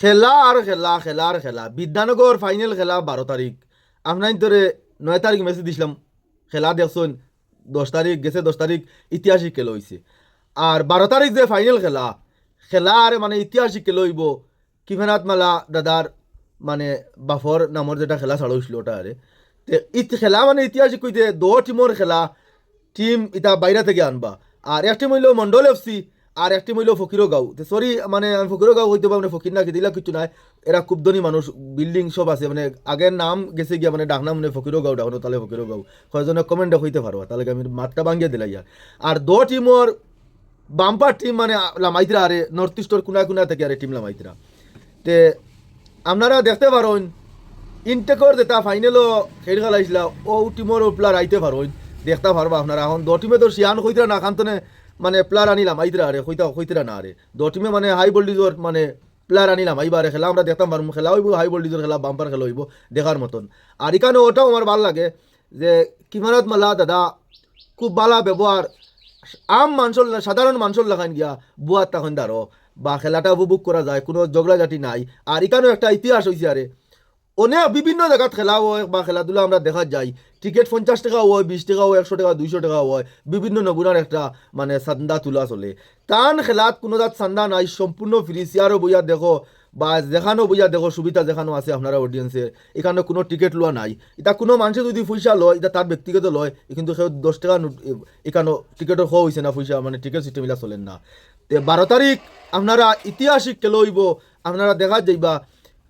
খেলা আর খেলা খেলা আর খেলা বিদ্যানগর ফাইনাল খেলা 12 তারিখ। আপনার ধরে 9 তারিখ মেসেজ দিছিলাম খেলা দেখছেন। 10 তারিখ গেছে, 10 তারিখ ঐতিহাসিক খেলা হয়েছে। আর 12 তারিখ যে ফাইনাল খেলা, খেলা আর মানে ঐতিহাসিক খেলা হইব। কিফেনাত মালা দাদার মানে বাফর নামর যেটা খেলা ছাড়া হয়েছিল ওটা আরে খেলা মানে ঐতিহাসিক কইতে 2 টিমর খেলা। টিম ইটা বাইরে থেকে আনবা। আর এক টিম হইল মন্ডল এফসি, আর এক টিম হইল ফকিরো গাঁও। সরি মানে আমি ফকিরো গাঁও হইতে পারবো, ফকির না দিলা কিছু নাই। এরা খুব ধনী মানুষ, বিল্ডিং সব আছে। মানে আগের নাম গেছে গিয়া মানে ডাকনাম মানে ফকিরো গাঁও ডাকনো, তাহলে ফকিরো গাঁও কয়জনে কমেন্টে হইতে পারবা, তাহলে আমি মাত্রা ভাঙ্গিয়ে দিলাই। আর 2 টিমর বাম্পার টিম মানে লামাইতরা আরে নর্থ ইস্টর কোনা কোনা থেকে আরে টিম লামাইতরা। তে আপনারা দেখতে পারেন ইনটেকর যেটা ফাইনালও খেল খেলাইছিল ও টিমর প্লেয়ার আইতে পারেন, দেখতে পারবা আপনারা। এখন 2 টিমে তো শিয়ান হইতরা না খান্তনে মানে প্লেয়ার আনিলাম আইতরা আরে হইতরা না আরে 2 টিমে মানে হাই ভোল্টেজর মানে প্লেয়ার আনিলাম আইবারে খেলা আমরা দেখতাম পারবো। খেলা হইব হাই ভোল্টেজর খেলা, বাম্পার খেলা হইব দেখার মতন। আর এখানে ওটাও আমার ভালো লাগে যে কিমানত মালা দাদা খুব ভালো ব্যবহার। আম মানুষের সাধারণ মানুষের লাগান গিয়া বুয়ার তখন দাঁড়ো বা খেলাটা উপভোগ করা যায়, কোনো ঝগড়াঝাটি নাই। আর এখানেও একটা ইতিহাস হয়েছে আরে অনেক বিভিন্ন জায়গাত খেলা হয় বা খেলাধুলা আমরা দেখা যাই। টিকিট 50 টাকা হয়, 20 টাকা হয়, 100 টাকা 200 টাকা হয়। বিভিন্ন নমুনার একটা মানে চান্দা তোলা চলে। টান খেলাত কোনো তাত চান্দা নাই, সম্পূর্ণ ফ্রি। চেয়ারও বইয়া দেখো বা যেখানেও বইয়া দেখো, সুবিধা যেখানে আছে আপনারা অডিয়েন্সের, এখানে কোনো টিকিট লওয়া নাই। এটা কোনো মানুষে যদি পয়সা লয় এটা তার ব্যক্তিগত লয়, কিন্তু সে 10 টাকা এখানে টিকিটও খাওয়া হয়েছে না পয়সা, মানে টিকিট সিস্টেম এলা চলেন না। তে 12 তারিখ আপনারা ঐতিহাসিক খেলা হইব, আপনারা দেখা যাইবা।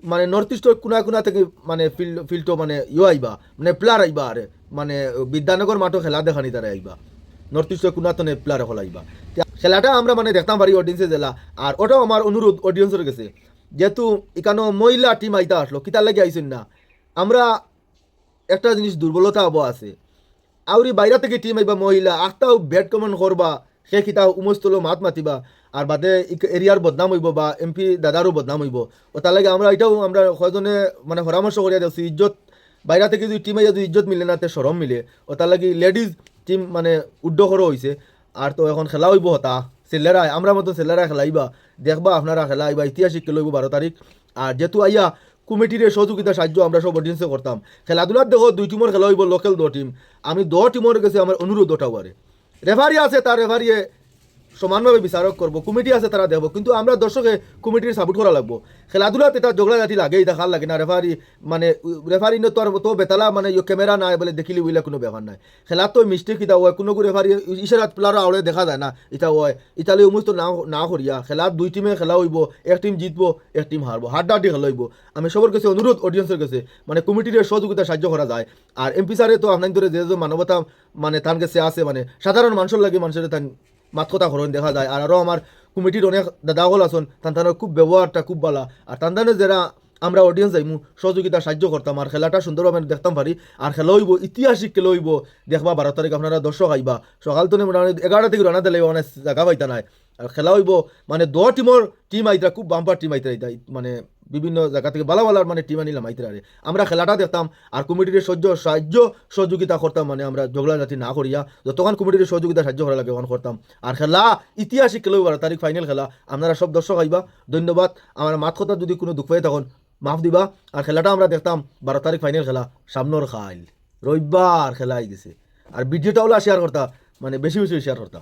মানে নর্থ ইস্টের কোনা কোনা থেকে মানে ফিল্ডও মানে আইবা, মানে প্লেয়ার আইবা আরে মানে বিদ্যানগর মাঠও খেলা দেখানি তারা আইবা। নর্থ ইস্টের কোনা তো প্লেয়ার হল আইবা। খেলাটা আমরা মানে দেখতাম পারি অডিয়েন্সে জেলা। আর ওটাও আমার অনুরোধ অডিয়েন্সের কাছে, যেহেতু এখানে মহিলা টিম আইতা আসলো, কিতার লাগে আইসেন না। আমরা একটা জিনিস দুর্বলতা হবো আছে, আউরি বাইরে থেকে টিম আইবা মহিলা আখতাও ব্যাট কমন করবা, সে কিতা উমস্তলো মাত মাতিবা। আর বাদে এরিয়ার বদনাম হইব বা এমপি দাদারও বদনাম হইব। ও তার লাগে আমরা এটাও আমরা কয়জনে মানে পরামর্শ করিয়া দিচ্ছি, ইজ্জত বাইরে থেকে যদি টিমে যদি ইজ্জত মিলে না তে সরম মিলে। ও তার লাগে লেডিজ টিম মানে উদ্যোগরও হয়েছে। আর তো এখন খেলা হইব হতা ছেলেরা, আমরা মতো ছেলেরা খেলাইবা দেখবা আপনারা খেলা আইবা। ঐতিহাসিক খেলা হইব 12 তারিখ। আর যেহেতু আইয়া কমিটির সহযোগিতা সাহায্য আমরা সব অডিয়েন্সে করতাম। খেলাধুলার দেখো 2 টিমর খেলা হইব, লোকাল 2 টিম। আমি 2 টিমর কাছে আমার অনুরোধ ওটাও আরে রেফারি আছে, তার রেফারিয়ে সমানভাবে বিচারক করবো, কমিটি আছে তারা দেখবো, কিন্তু আমরা দর্শকে কমিটির সাপোর্ট করা লাগবো। খেলাধুলাতে এটা ঝগড়া জাতি লাগে, এটা খাল লাগে না। রেফারি মানে রেফারি তো আর তো বেতালা মানে ক্যামেরা নাই বলে দেখিলি বইলে কোনো ব্যাপার নাই। খেলা তো মিস্টেক এটা হয়, কোনো রেফারি ইশারাত প্লেয়ার আওড়ে দেখা যায় না, এটা হয় ইতালি উমুস তো না করিয়া। খেলা 2 টিমে খেলা হইব, এক টিম জিতবো এক টিম হারবো, হাড্ডাহাড্ডি খেলা হইব। আমি সবার কাছে অনুরোধ অডিয়েন্সের কাছে মানে কমিটির সহযোগিতা সাহায্য করা যায়। আর এমপি স্যারে তো আপনার ধরে যে মানবতা মানে তার কাছে আছে, মানে সাধারণ মানুষের লাগে মানুষের তার মাত কথা হরণ দেখা যায়। আর আরও আমার কমিটির অনেক দাদাগল আছেন, তান্তানোর খুব ব্যবহারটা খুব ভালো। আর তান্তানের যারা আমরা অডিয়েন্স যাইমু সহযোগিতা সাহায্য করতাম, আর খেলাটা সুন্দরভাবে দেখতাম পারি। আর খেলা হইব ঐতিহাসিক খেলা হইব দেখবা 12 তারিখ আপনারা দর্শক আইবা। সকাল তো মোটামুটি 11টা থেকে রানা দিলে অনেক জায়গা পাইতা নাই। আর খেলা হইব মানে 2 টিমর টিম আইতা, খুব বাম্পার টিম আইতা আইতা মানে বিভিন্ন জায়গা থেকে ভালো ভালো মানে টিম আনিলাম আইতে আরে আমরা খেলাটা দেখতাম। আর কমিটির সাহায্য সহযোগিতা করতাম, মানে আমরা ঝগড়া জাতি না করিয়া যতক্ষণ কমিটির সহযোগিতা সাহায্য করা লাগে তখন করতাম। আর খেলা ঐতিহাসিক খেলা 12 তারিখ ফাইনাল খেলা, আপনারা সব দর্শক আইবা। ধন্যবাদ। আমার মাত কথা যদি কোনো দুঃখ পাই তখন মাফ দিবা। আর খেলাটা আমরা দেখতাম 12 তারিখ ফাইনাল খেলা, সামনের খাইল রবিবার খেলা আই গেছে। আর ভিডিওটা হলো শেয়ার করতা, মানে বেশি বেশি শেয়ার করতা।